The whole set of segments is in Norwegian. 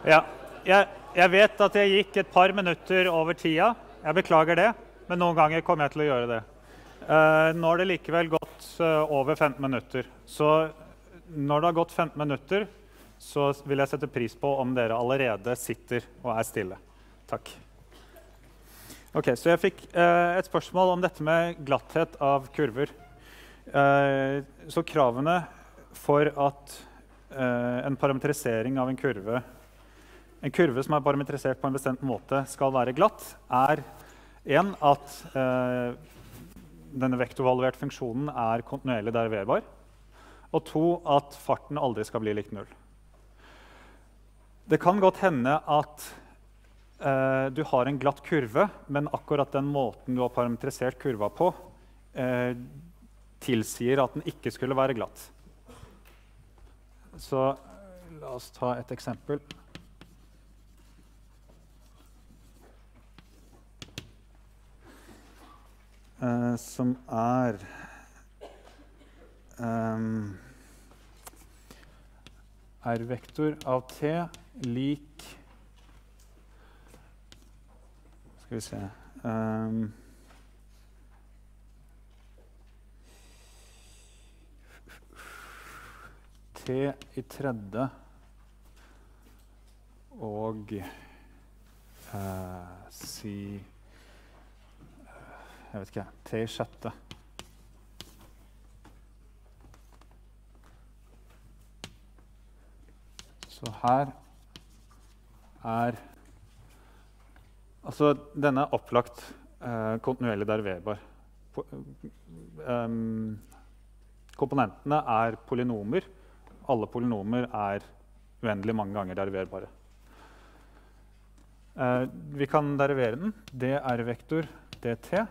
Ja, jeg vet at jeg gikk et par minutter over tida. Jeg beklager det, men noen ganger kommer jeg til å gjøre det. Nå har det likevel gått over 15 minutter. Så når det har gått 15 minutter, så vil jeg sette pris på om dere allerede sitter og er stille. Takk. Ok, så jeg fikk et spørsmål om dette med glatthet av kurver. Så kravene for at en parametrisering av en kurve som er parametrisert på en bestemt måte skal være glatt, er en at denne vektorvaluerte funksjonen er kontinuerlig deriverbar, og to at farten aldri skal bli lik null. Det kan godt hende at du har en glatt kurve, men akkurat den måten du har parametrisert kurva på, tilsier at den ikke skulle være glatt. Så la oss ta et eksempel. Som er R-vektor av t lik skal vi se t i tredje og si jeg vet ikke, t i sjette. Så her er altså denne er opplagt kontinuerlig deriverbar. Komponentene er polynomer. Alle polynomer er uendelig mange ganger deriverbare. Vi kan derivere den. Det er vektor dt.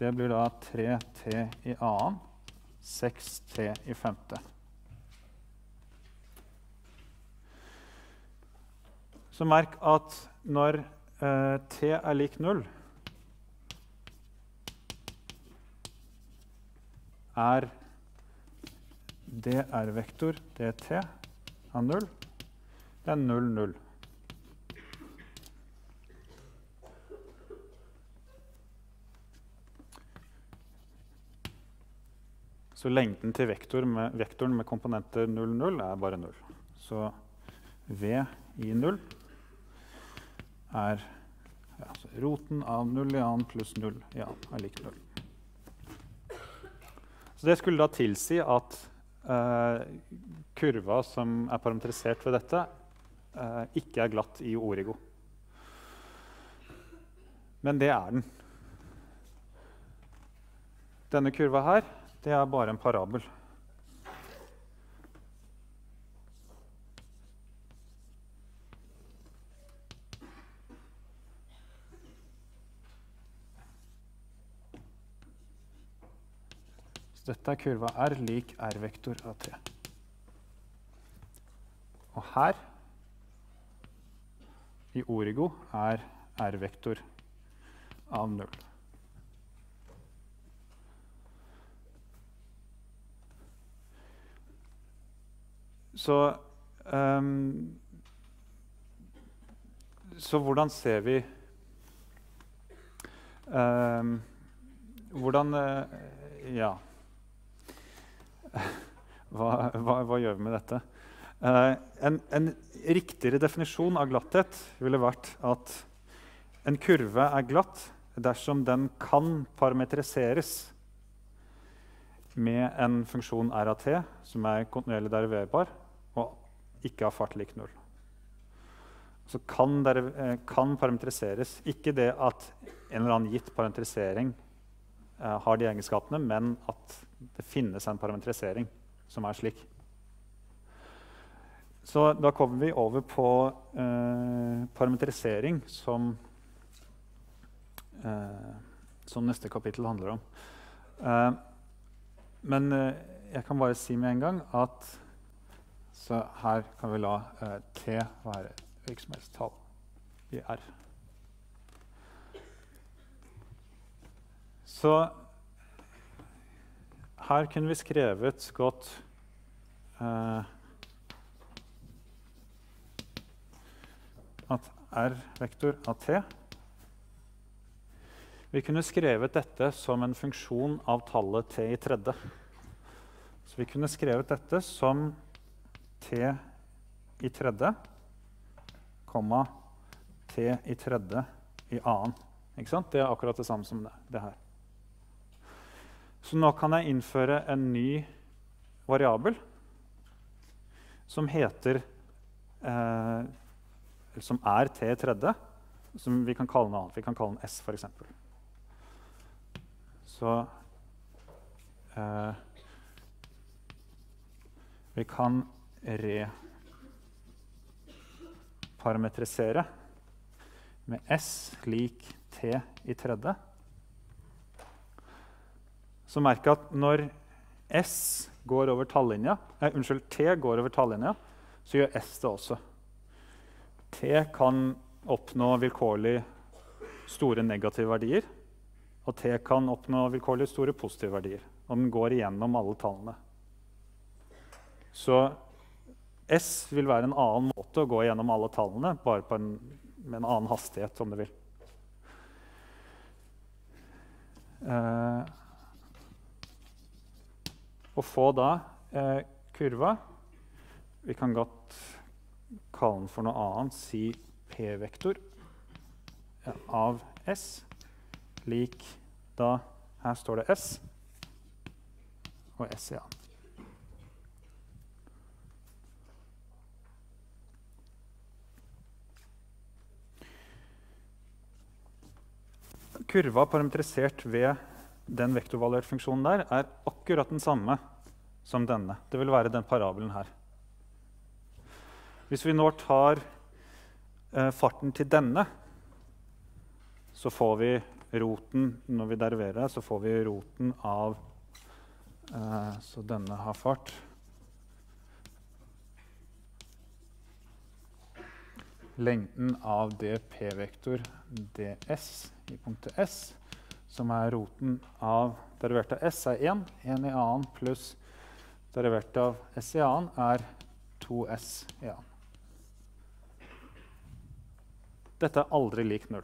Det blir da 3t i annen, 6t i femte. Så merk at når t er lik 0, er dr-vektor dt av 0. Det er 0, 0. Så lengden til vektoren med komponenter 0, 0 er bare 0. Så v i 0 er roten av 0 i annen pluss 0 i annen er lik 0. Så det skulle da tilsi at kurva som er parametrisert ved dette, ikke er glatt i origo. Men det er den. Denne kurva her, det er bare en parabel. Så dette er kurva R lik R-vektor av t. Og her, i origo, er R-vektor av 0. Så hvordan ser vi hvordan ja hva gjør vi med dette? En riktigere definisjon av glatthet ville vært at en kurve er glatt dersom den kan parametriseres med en funksjon r av t som er kontinuerlig deriverbar og ikke har fart lik 0. Så kan parametriseres. Ikke det at en eller annen gitt parametrisering har de egenskapene, men at det finnes en parametrisering som er slik. Så da kommer vi over på parametrisering som neste kapittel handler om. Men jeg kan bare si med en gang at så her kan vi la t være virksomhetstall i R. Så her kunne vi skrevet godt at r-vektor av t. Vi kunne skrevet dette som en funksjon av tallet t i tredje. Så vi kunne skrevet dette som t i tredje, komma t i tredje i annen. Ikke sant? Det er akkurat det samme som det her. Så nå kan jeg innføre en ny variabel som heter som er t i tredje, som vi kan kalle noe annet. Vi kan kalle den s, for eksempel. Så vi kan reparametrisere med s lik t i tredje. Så merk at når s går over tallinja, t går over tallinja, så gjør s det også. T kan oppnå vilkårlig store negative verdier, og t kan oppnå vilkårlig store positive verdier. Og den går igjennom alle tallene. Så s vil være en annen måte å gå igjennom alle tallene, bare på med en annen hastighet, om du vil. Å få da kurva, vi kan godt kalle den for noe annet, si p-vektor av s, lik da, her står det s, og s i annen. Kurva parametrisert ved den vektorvaluerte funksjonen der er akkurat den samme som denne. Det vil være den parabelen her. Hvis vi nå tar farten til denne, så får vi roten, når vi deriverer, så får vi roten av, så denne har fart. Lengden av det p-vektor ds i punktet s, som er roten av derivert av s er 1 i annen pluss derivert av s i annen er 2s i annen. Dette er aldri lik 0.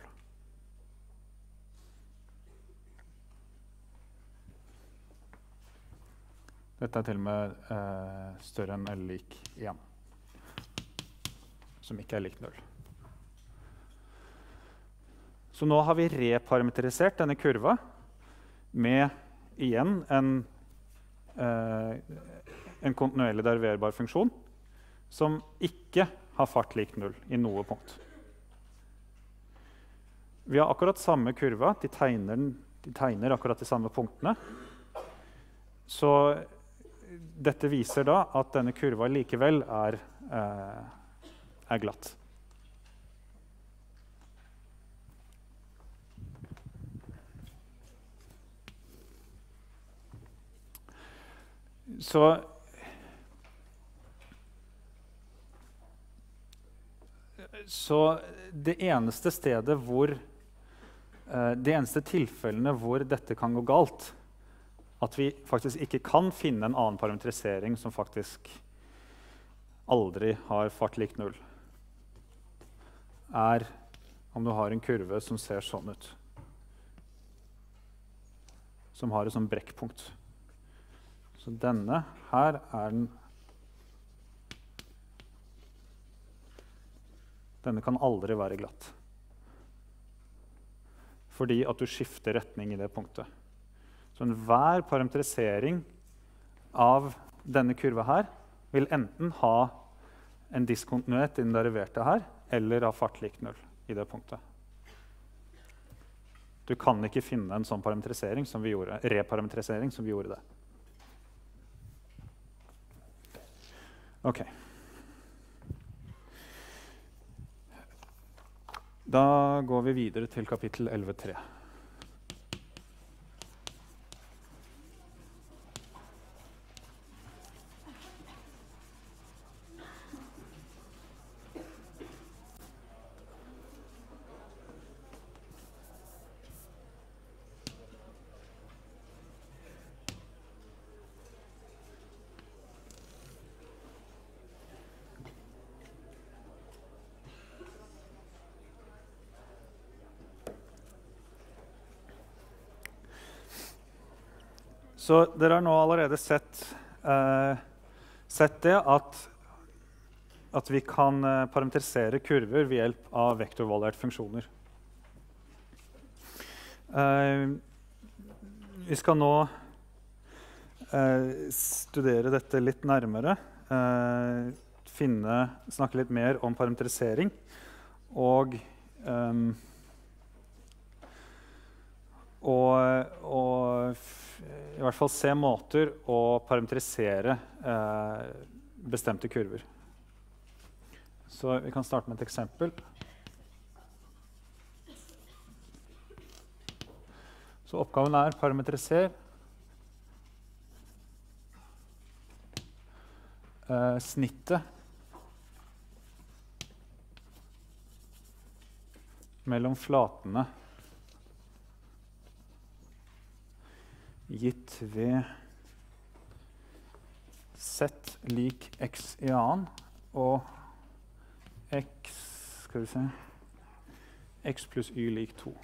Dette er til og med større enn eller lik 1, som ikke er lik 0. Så nå har vi reparametrisert denne kurva med igjen en kontinuerlig deriverbar funksjon som ikke har fart lik 0 i noe punkt. Vi har akkurat samme kurva, de tegner akkurat de samme punktene. Så dette viser da at denne kurva likevel er glatt. Så det eneste stedet hvor de eneste tilfellene hvor dette kan gå galt, at vi faktisk ikke kan finne en annen parametrisering som faktisk aldri har fart lik 0, er om du har en kurve som ser sånn ut, som har et sånn brekkpunkt. Så denne her er den. Denne kan aldri være glatt. Fordi at du skifter retning i det punktet. Så enhver parametrisering av denne kurva her vil enten ha en diskontinuitet i den deriverte her, eller ha fart lik 0 i det punktet. Du kan ikke finne en sånn parametrisering som vi gjorde, reparametrisering som vi gjorde det. Ok. Da går vi videre til kapittel 11.3. Så dere har nå allerede sett det at vi kan parametrisere kurver ved hjelp av vektorvalgerte funksjoner. Vi skal nå studere dette litt nærmere, snakke litt mer om parametrisering, og i hvert fall se måter å parametrisere bestemte kurver. Så vi kan starte med et eksempel. Så oppgaven er parametriser snittet mellom flatene gitt ved z lik x i annen og x pluss y lik 2.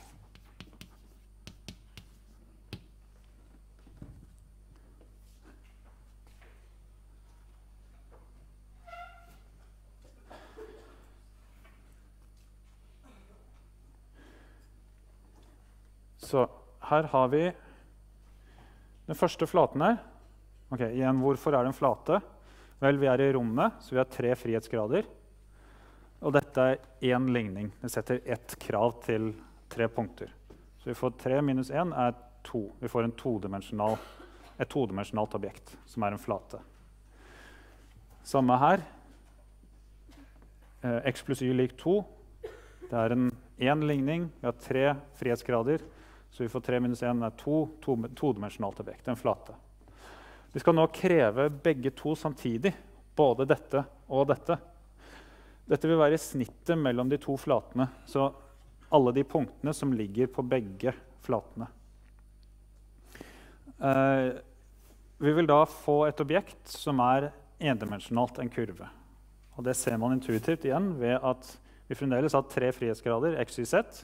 Så her har vi den første flaten her. Ok, igjen, hvorfor er det en flate? Vel, vi er i rommet, så vi har 3 frihetsgrader. Og dette er én ligning. Det setter ett krav til 3 punkter. Så vi får 3 minus 1 er 2. Vi får et todimensjonalt objekt, som er en flate. Samme her. X pluss y lik 2. Det er en ligning. Vi har 3 frihetsgrader. Så vi får 3 minus 1 er 2 todimensjonalt objekt, en flate. Vi skal nå kreve begge to samtidig, både dette og dette. Dette vil være snittet mellom de to flatene, så alle de punktene som ligger på begge flatene. Vi vil da få et objekt som er endimensjonalt en kurve. Og det ser man intuitivt igjen ved at vi fremdeles har 3 frihetsgrader, x, y, z.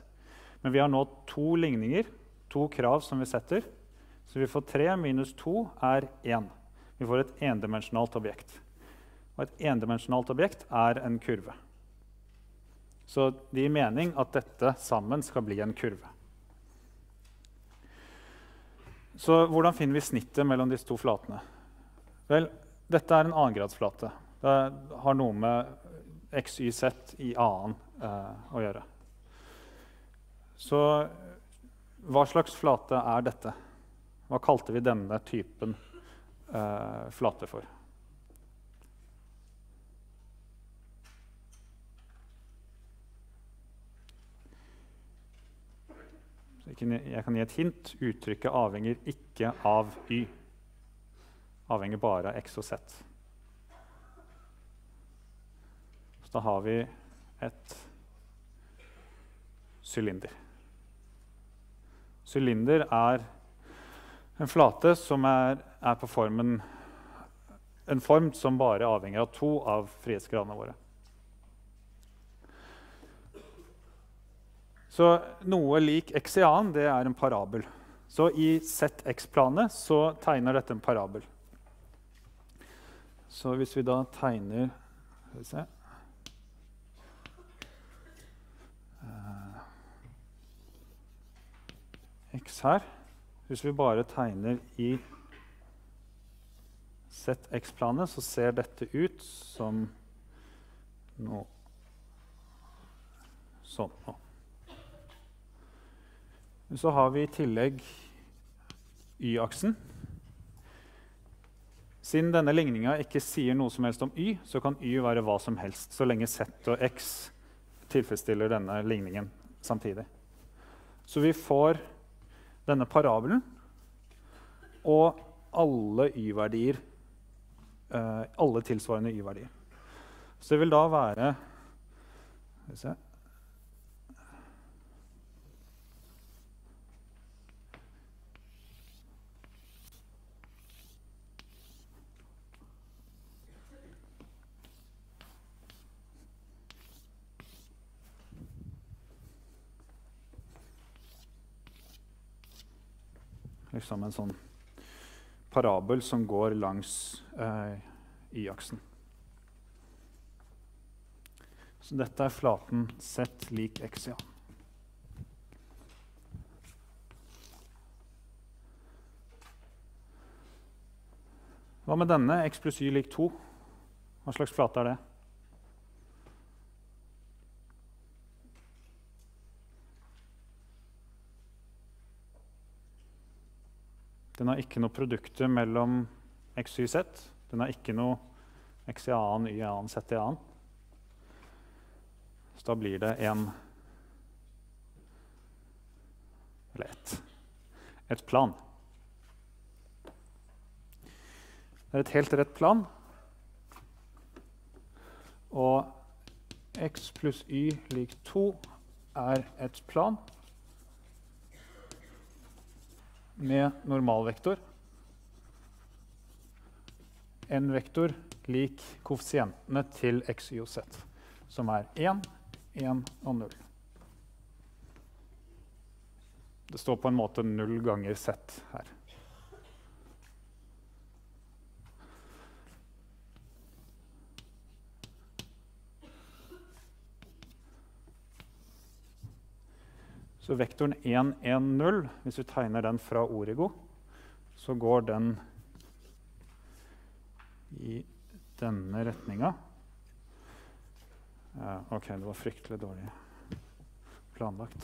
Men vi har nå 2 ligninger, 2 krav som vi setter. Så vi får 3 minus 2 er 1. Vi får et endimensjonalt objekt. Og et endimensjonalt objekt er en kurve. Så det gir mening at dette sammen skal bli en kurve. Så hvordan finner vi snittet mellom disse to flatene? Vel, dette er en annengradsflate. Det har noe med x, y, z i annen å gjøre. Så hva slags flate er dette? Hva kalte vi denne typen flate for? Så jeg kan gi et hint. Uttrykket avhenger ikke av y. Avhenger bare av x og z. Så da har vi et sylinder. Sylinder er en flate som er på formen en form som bare avhenger av 2 av frihetsgradene våre. Så noe lik x i annen, det er en parabel. Så i ZX-planet så tegner dette en parabel. Så hvis vi da tegner, skal vi se, x her. Hvis vi bare tegner i ZX-planet, så ser dette ut som noe sånn. Så har vi i tillegg y-aksen. Siden denne ligningen ikke sier noe som helst om y, så kan y være hva som helst, så lenge z og x tilfredsstiller denne ligningen samtidig. Så vi får denne parabelen og alle y-verdier, alle tilsvarende y-verdier. Så det vil da være, skal vi se, liksom en sånn parabel som går langs y-aksen. Så dette er flaten z lik x i a. Hva med denne? X pluss y lik 2. Hva slags flate er det? Den har ikke noe produkter mellom x, y, z. Den har ikke noe x i annen, y i annen, z i annen. Så da blir det et plan. Det er et helt rett plan. Og x pluss y lik 2 er et plan med normalvektor. En vektor lik koeffisientene til x, y og z, som er 1, 1 og 0. Det står på en måte 0 ganger z her. Så vektoren 1, 1, 0, hvis vi tegner den fra Origo, så går den i denne retninga. Ok, det var fryktelig dårlig planlagt.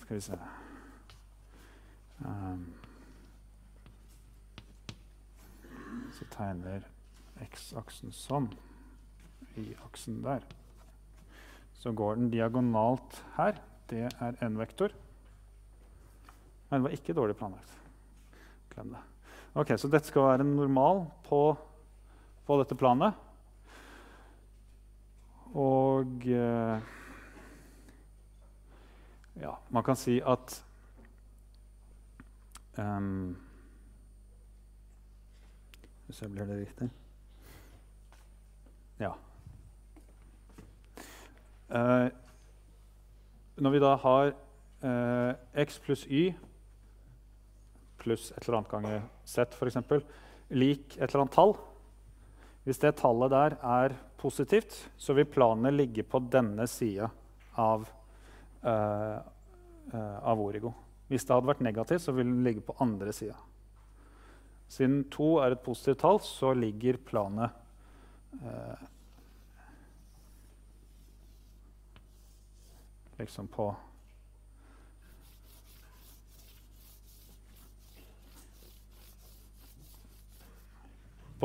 Skal vi se. Så tegner x-aksen sånn, y-aksen der. Så går den diagonalt her. Det er en vektor. Men det var ikke dårlig planlagt. Glem det. Ok, så dette skal være en normal på dette planet. Og ja, man kan si at så blir det riktig. Ja. Når vi da har x pluss y pluss et eller annet ganger z for eksempel, lik et eller annet tall, hvis det tallet der er positivt, så vil planet ligge på denne siden av Origo. Hvis det hadde vært negativt, så vil den ligge på andre siden. Siden 2 er et positivt tall, så ligger planet liksom på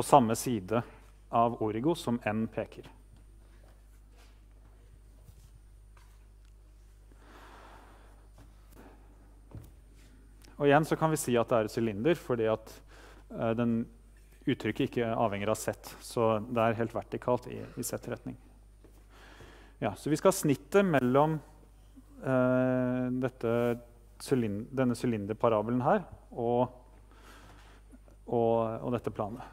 samme side av Origo som n peker. Og igjen så kan vi si at det er et sylinder, fordi at den uttrykket ikke avhenger av z, så det er helt vertikalt i z-retning. Ja, så vi skal ha snittet mellom denne sylinderparabelen her og dette planet.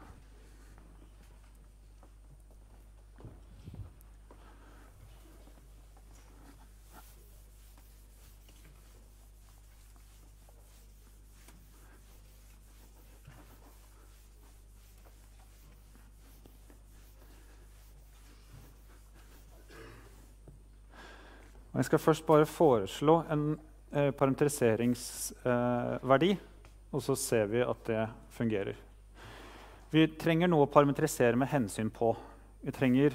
Og jeg skal først bare foreslå en parametriseringsverdi, og så ser vi at det fungerer. Vi trenger noe å parametrisere med hensyn på. Vi trenger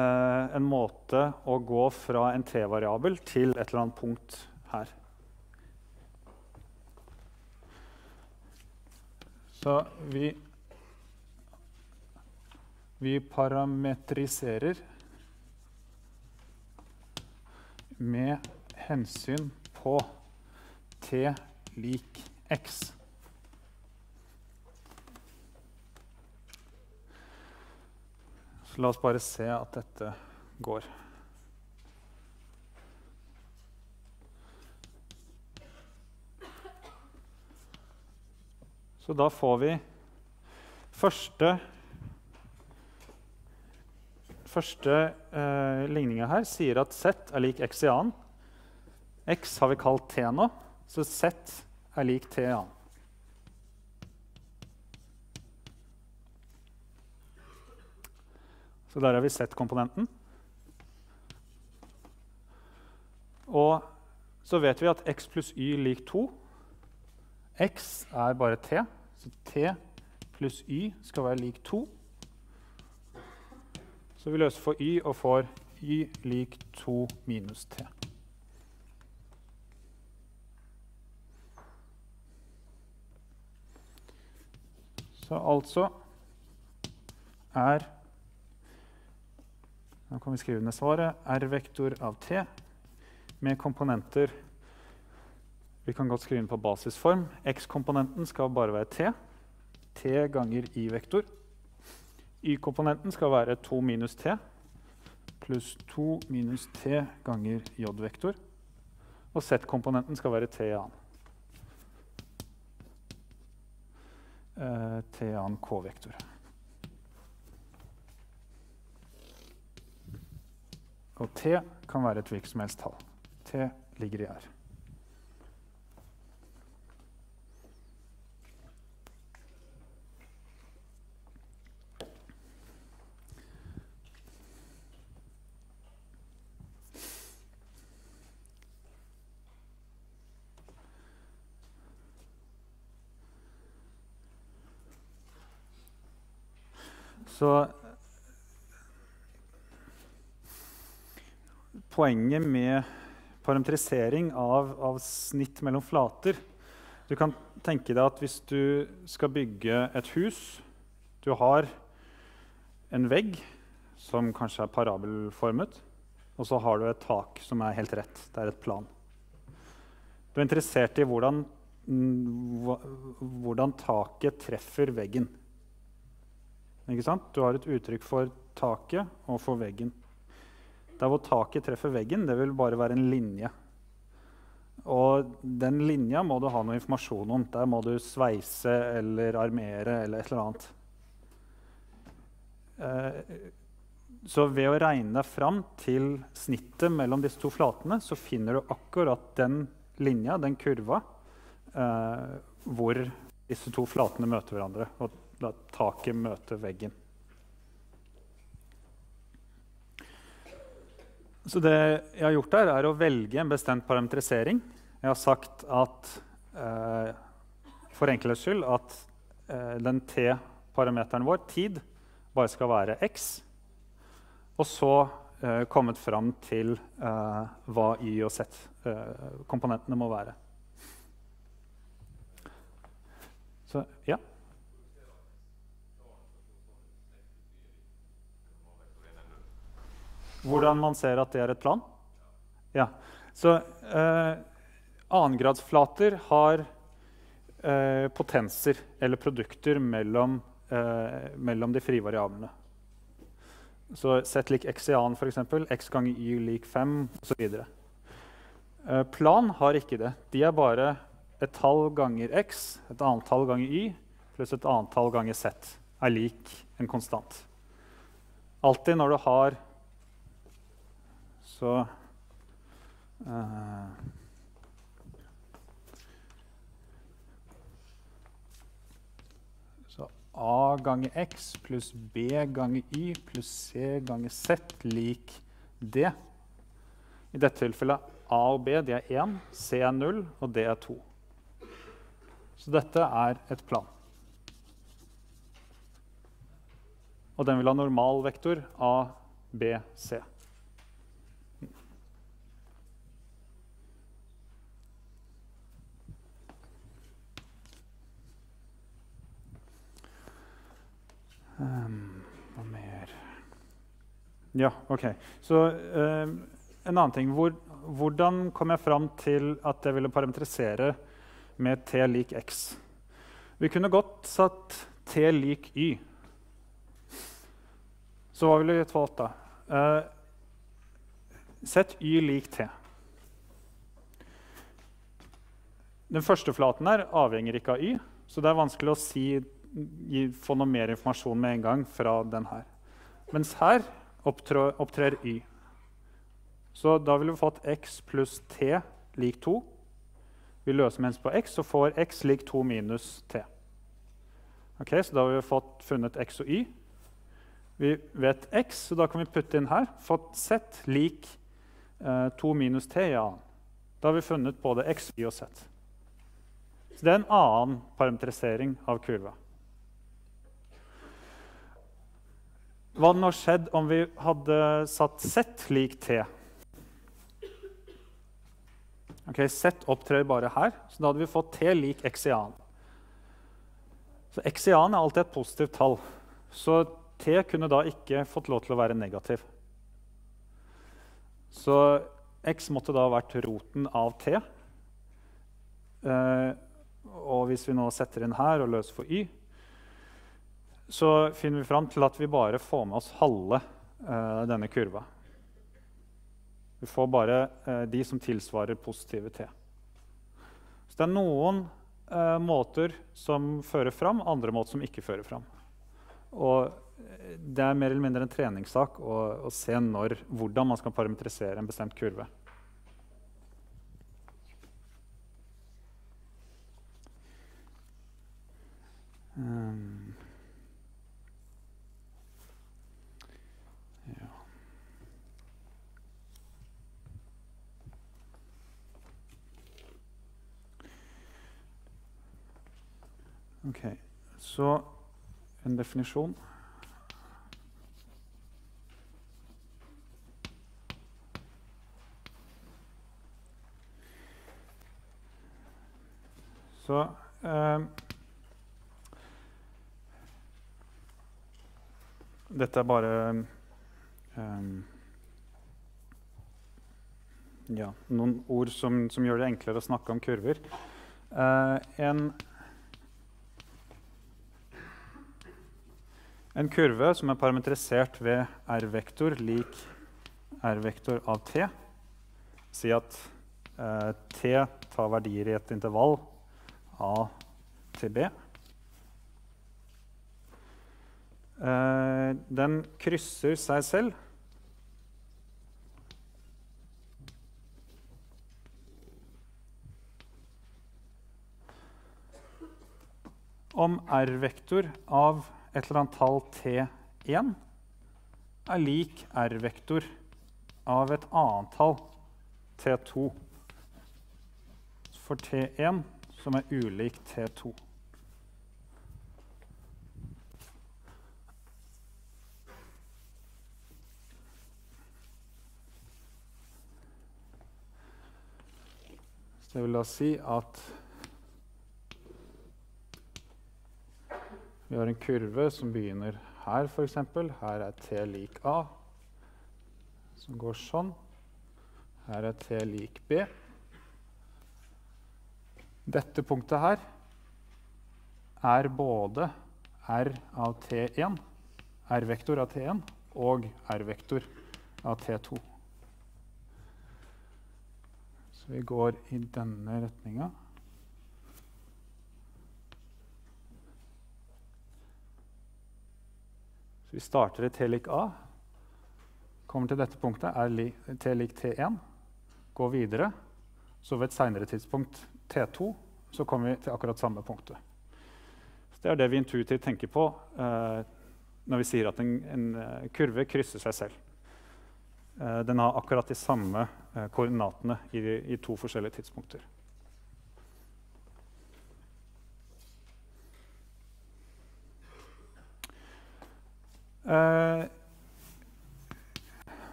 en måte å gå fra en t-variabel til et eller annet punkt her. Så vi parametriserer med hensyn på t lik x. Så la oss bare se at dette går. Så da får vi første ligningen her sier at z er lik x i annen. X har vi kalt t nå, så z er lik t annen. Så der har vi sett komponenten. Og så vet vi at x pluss y lik 2. X er bare t, så t pluss y skal være lik 2. Så vi løser for y og får y lik 2 minus t. Så altså er, nå kan vi skrive ned svaret, r-vektor av t med komponenter, vi kan godt skrive den på basisform, x-komponenten skal bare være t, t ganger y-vektor. Y-komponenten skal være 2 minus t, pluss 2 minus t ganger j-vektor, og z-komponenten skal være t annen. T annen k-vektor. Og t kan være et hvilket som helst tall. T ligger i R. Så poenget med parametrisering av snitt mellom flater, du kan tenke deg at hvis du skal bygge et hus, du har en vegg som kanskje er parabelformet, og så har du et tak som er helt rett, det er et plan. Du er interessert i hvordan taket treffer veggen. Ikke sant? Du har et uttrykk for taket og for veggen. Der hvor taket treffer veggen, det vil bare være en linje. Og den linja må du ha noe informasjon om. Der må du sveise eller armere eller et eller annet. Så ved å regne deg fram til snittet mellom disse to flatene, så finner du akkurat den linja, den kurva, hvor disse to flatene møter hverandre. Og da taket møter veggen. Så det jeg har gjort der, er å velge en bestemt parametrisering. Jeg har sagt at, for enkelhets skyld, at den t-parameteren vår, tid, bare skal være x. Og så kommet fram til hva y og z-komponentene må være. Så, ja. Hvordan man ser at det er et plan? Ja. Så annengradsflater har potenser eller produkter mellom de frie variablene. Så z lik x i annen for eksempel, x ganger y lik 5, og så videre. Plan har ikke det. De er bare et tall ganger x, et annet tall ganger y, pluss et annet tall ganger z, er lik en konstant. Alltid når du har så a ganger x pluss b ganger y pluss c ganger z lik d. I dette tilfellet a og b det er 1, c er 0, og d er 2. Så dette er et plan. Og den vil ha normalvektor a, b, c. Hva mer? Ja, ok. Så en annen ting. Hvordan kom jeg fram til at jeg ville parametrisere med t lik x? Vi kunne godt satt t lik y. Så hva ville vi valgt da? Sett y lik t. Den første flaten her avhenger ikke av y, så det er vanskelig å få noe mer informasjon med en gang fra den her. Mens her opptrer y. Så da ville vi fått x pluss t lik 2. Vi løser med på x, så får x lik 2 minus t. Ok, så da har vi funnet x og y. Vi vet x, så da kan vi putte inn her. Fått z lik 2 minus t i annen. Da har vi funnet både x, y og z. Så det er en annen parametrisering av kurva. Hva hadde nå skjedd om vi hadde satt z lik t? Ok, z opptrer bare her, så da hadde vi fått t lik x i annen. Så x i annen er alltid et positivt tall, så t kunne da ikke fått lov til å være negativ. Så x måtte da ha vært roten av t. Og hvis vi nå setter inn her og løser for y, så finner vi fram til at vi bare får med oss halve denne kurva. Vi får bare de som tilsvarer positive t. Så det er noen måter som fører fram, andre måter som ikke fører fram. Og det er mer eller mindre en treningssak å se hvordan man skal parametrisere en bestemt kurve. Ja. Ok, så en definisjon. Så dette er bare ja, noen ord som gjør det enklere å snakke om kurver. En kurve som er parametrisert ved r-vektor lik r-vektor av t. Si at t tar verdier i et intervall a til b. Den krysser seg selv. Om r-vektor av et eller annet tall t1 er lik r-vektor av et annet tall t2 for t1 som er ulik t2. Så det vil da si at vi har en kurve som begynner her, for eksempel. Her er t lik a, som går sånn. Her er t lik b. Dette punktet her er både r av t1, r-vektor av t1, og r-vektor av t2. Så vi går i denne retningen. Så vi starter i t lik a, kommer til dette punktet, er t lik t1, går videre, så ved et senere tidspunkt t2, så kommer vi til akkurat samme punktet. Så det er det vi intuitivt tenker på når vi sier at en kurve krysser seg selv. Den har akkurat de samme koordinatene i to forskjellige tidspunkter.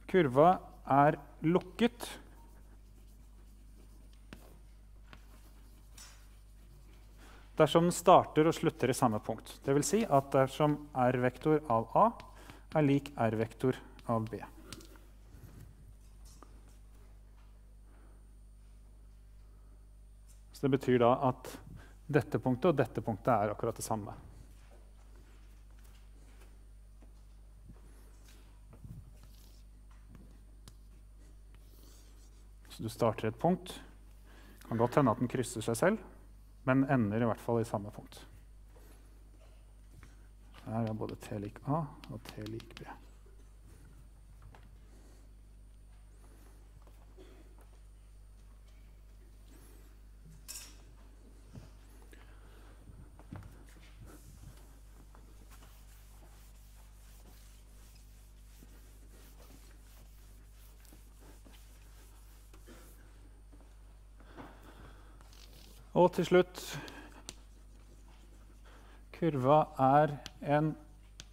Kurva er lukket. Dersom den starter og slutter i samme punkt. Det vil si at dersom r-vektor av a er lik r-vektor av b. Så det betyr da at dette punktet og dette punktet er akkurat det samme. Så du starter et punkt. Det kan godt hende at den krysser seg selv, men ender i hvert fall i samme punkt. Så her er både t lik a og t lik b. Og til slutt, kurva er en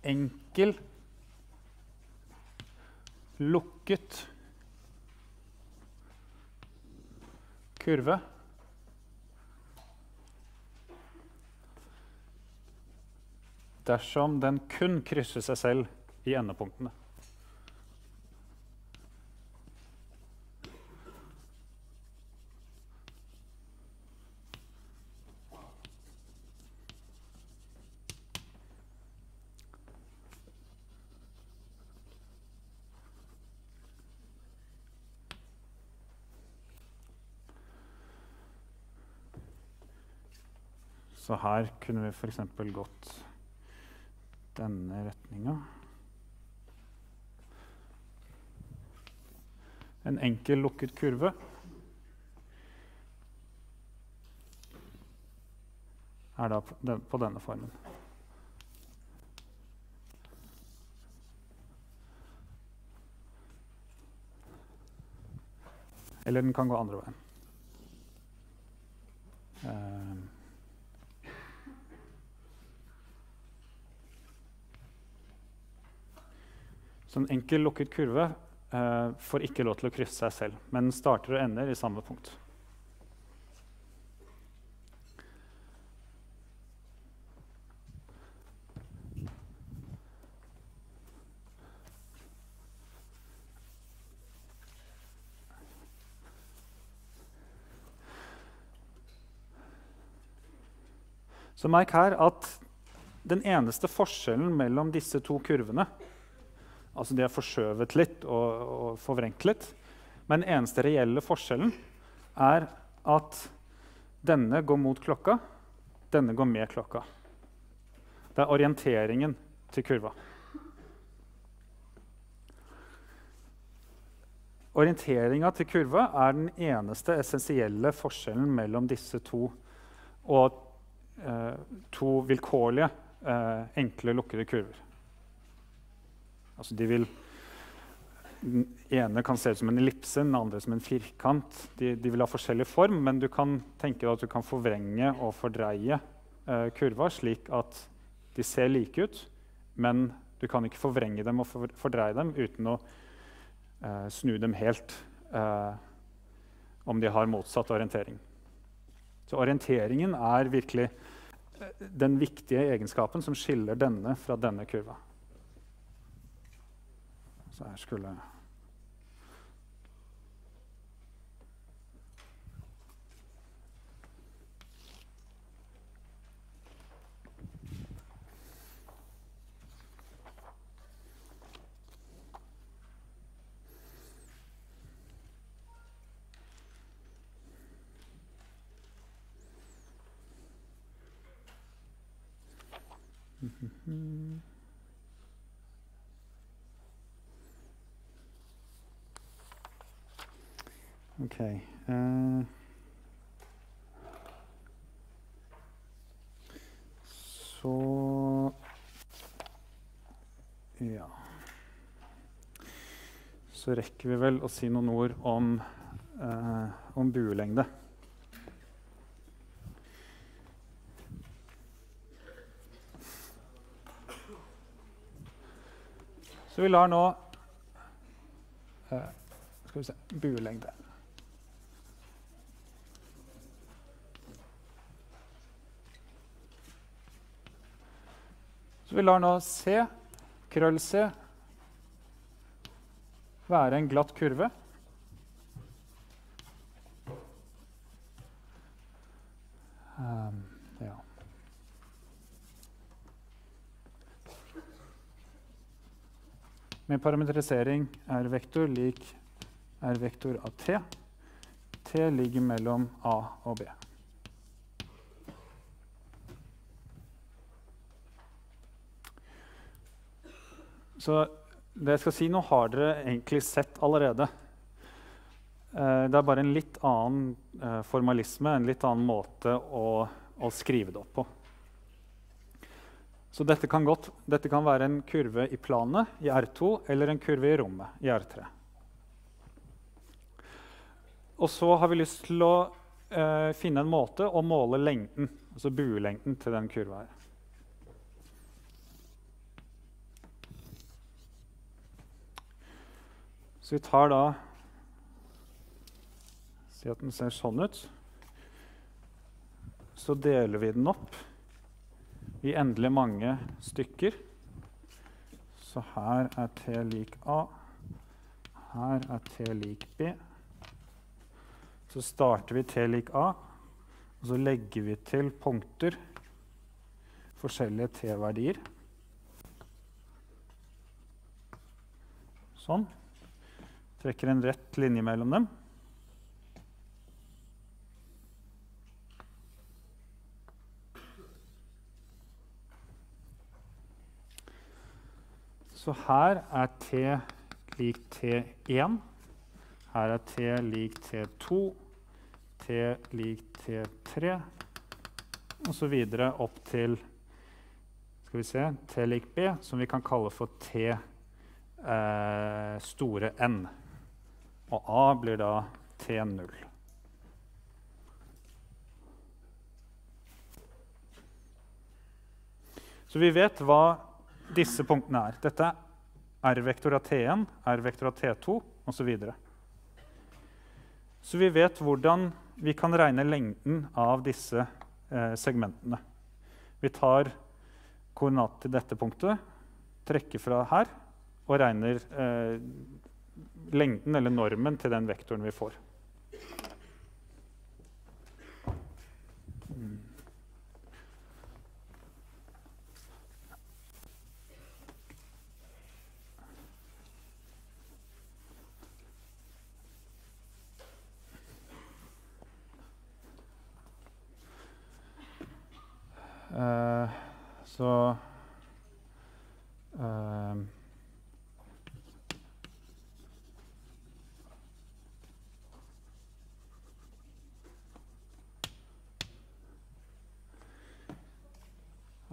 enkel, lukket kurve. Dersom den kun krysser seg selv i endepunktene. Så her kunne vi for eksempel gått denne retningen. En enkel lukket kurve. Er da på denne formen. Eller den kan gå andre veien. Så en enkel lukket kurve får ikke lov til å krysse seg selv, men starter og ender i samme punkt. Så merk her at den eneste forskjellen mellom disse to kurvene, altså de er forskjøvet litt og forvrenklet, men den eneste reelle forskjellen er at denne går mot klokka, denne går med klokka. Det er orienteringen til kurva. Orienteringen til kurva er den eneste essensielle forskjellen mellom disse to og to vilkårlige, enkle lukkede kurver. Altså den ene kan se ut som en ellipse, den andre som en firkant. De vil ha forskjellig form, men du kan tenke deg at du kan forvrenge og fordreie kurva slik at de ser like ut, men du kan ikke forvrenge dem og fordreie dem uten å snu dem helt om de har motsatt orientering. Så orienteringen er virkelig den viktige egenskapen som skiller denne fra denne kurva. Så her skulle Ok. Så ja. Så rekker vi vel å si noen ord om buelengde. Så vi lar nå skal vi se, buelengde. Så vi lar nå C, krøll C, være en glatt kurve. Ja. Med parametrisering er vektor lik er vektor av T. T ligger mellom A og B. Så det jeg skal si nå har dere egentlig sett allerede. Det er bare en litt annen formalisme, en litt annen måte å skrive det opp på. Så dette kan være en kurve i planet, i R2, eller en kurve i rommet, i R3. Og så har vi lyst til å finne en måte å måle lengden, altså buelengden til den kurva her. Så vi tar da, si at den ser sånn ut, så deler vi den opp i endelig mange stykker. Så her er t lik a, her er t lik b. Så starter vi t lik a, og så legger vi til punkter, forskjellige t-verdier. Sånn. Trekker en rett linje mellom dem. Så her er t lik t1, her er t lik t2, t lik t3, og så videre opp til, skal vi se, t lik b, som vi kan kalle for t store n. Og a blir da t0. Så vi vet hva disse punktene er. Dette er r-vektor av t1, r-vektor av t2, og så videre. Så vi vet hvordan vi kan regne lengden av disse segmentene. Vi tar koordinat til dette punktet, trekker fra her, og regner lengden eller normen til den vektoren vi får.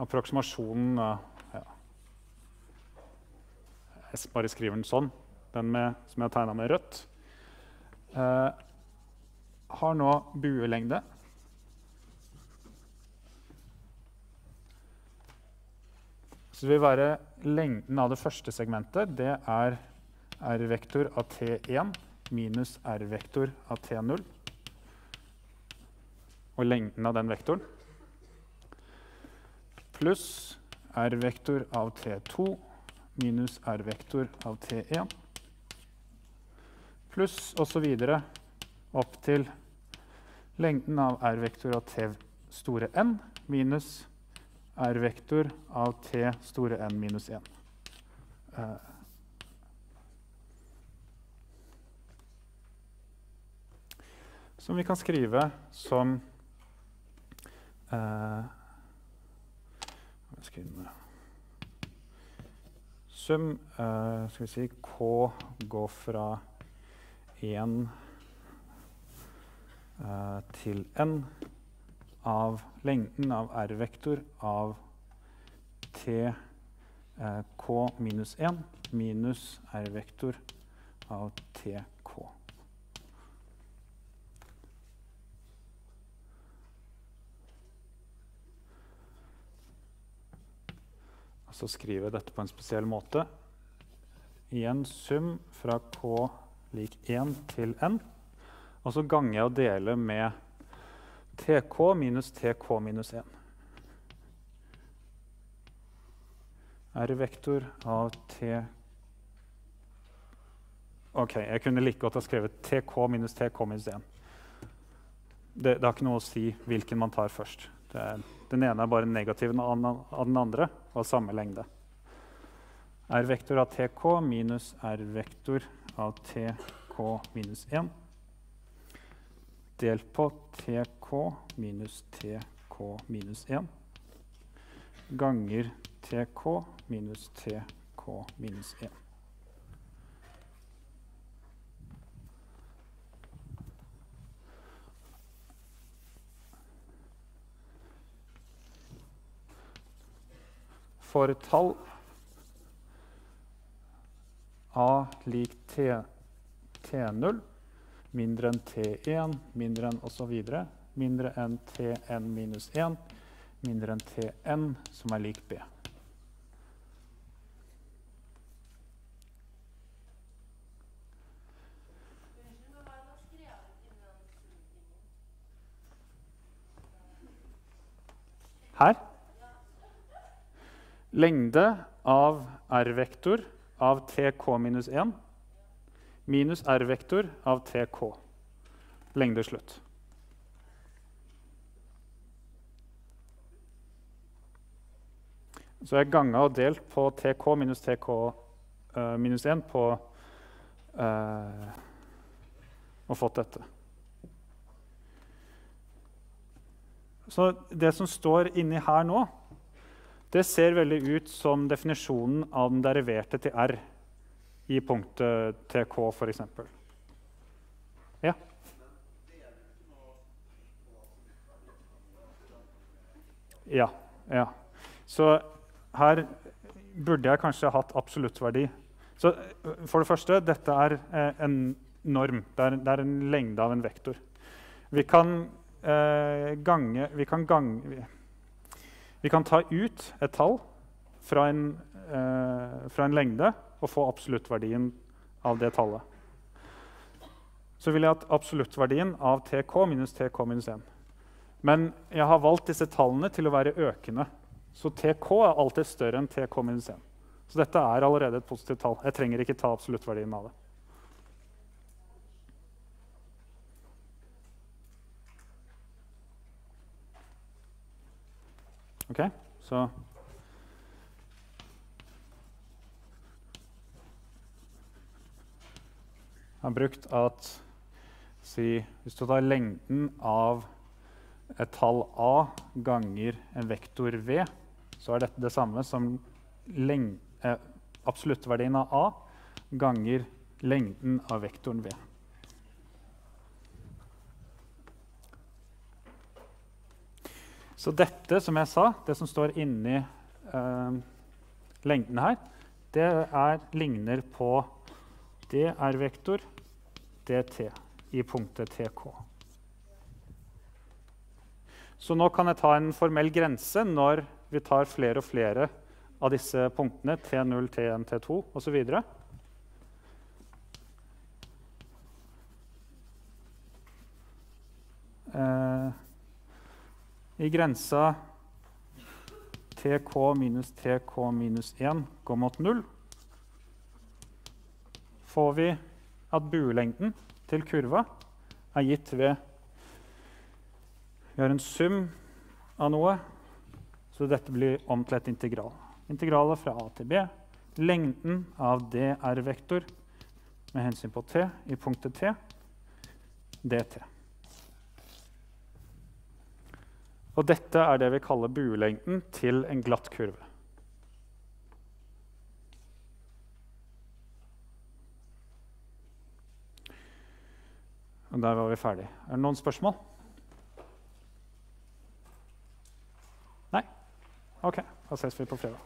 Approksimasjonen, ja. Jeg bare skriver den sånn, den som jeg har tegnet med rødt, har nå buelengde. Så det vil være lengden av det første segmentet, det er r-vektor av t1 minus r-vektor av t0, og lengden av den vektoren, pluss r-vektor av t2 minus r-vektor av t1, pluss og så videre opp til lengden av r-vektor av t store n minus r-vektor av t store n minus 1. Som vi kan skrive som sum, skal vi si, k går fra 1 til n av lengden av r-vektor av t k minus 1 minus r-vektor av tk. Så skriver jeg dette på en spesiell måte. Igjen sum fra k lik 1 til n. Og så ganger jeg og deler med tk minus tk minus 1. R-vektor av t... Ok, jeg kunne like godt ha skrevet tk minus 1. Det har ikke noe å si hvilken man tar først. Den ene er bare negativ av den andre, og samme lengde. R-vektor av tk minus r-vektor av tk minus 1. Delt på tk minus tk minus 1. Ganger tk minus tk minus 1. For et tall a lik t0, mindre enn T1, mindre enn og så videre, mindre enn Tn minus 1, mindre enn Tn, som er lik B. Her. Lengde av R-vektor av TK minus 1 minus R-vektor av TK. Lengde slutt. Så jeg ganget og delt på TK minus TK minus 1 på og fått dette. Så det som står inni her nå, det ser veldig ut som definisjonen av den deriverte til R i punktet TK, for eksempel. Ja. Ja. Så her burde jeg kanskje hatt absolutt verdi. Så for det første, dette er en norm. Det er en lengde av en vektor. Vi kan ta ut et tall fra en lengde og få absoluttverdien av det tallet. Så vil jeg ha absoluttverdien av TK minus TK minus 1. Men jeg har valgt disse tallene til å være økende. Så TK er alltid større enn TK minus 1. Så dette er allerede et positivt tall. Jeg trenger ikke ta absoluttverdien av det. Ok, så jeg har brukt at hvis du tar lengden av et tall A ganger en vektor V, så er dette det samme som absoluttverdien av A ganger lengden av vektoren V. Så dette, som jeg sa, det som står inni lengden her, det ligner på dr-vektor dt i punktet TK. Så nå kan jeg ta en formell grense når vi tar flere og flere av disse punktene, T0, T1, T2 og så videre. I grensa TK minus 1 går mot 0, får vi at buelengden til kurva er gitt ved vi har en sum av noe, så dette blir om til et integral. Integralet fra A til B, lengden av dr-vektor med hensyn på T i punktet T, dt. Og dette er det vi kaller buelengden til en glatt kurve. Og der var vi ferdig. Er det noen spørsmål? Nei? Ok, da ses vi på fredag.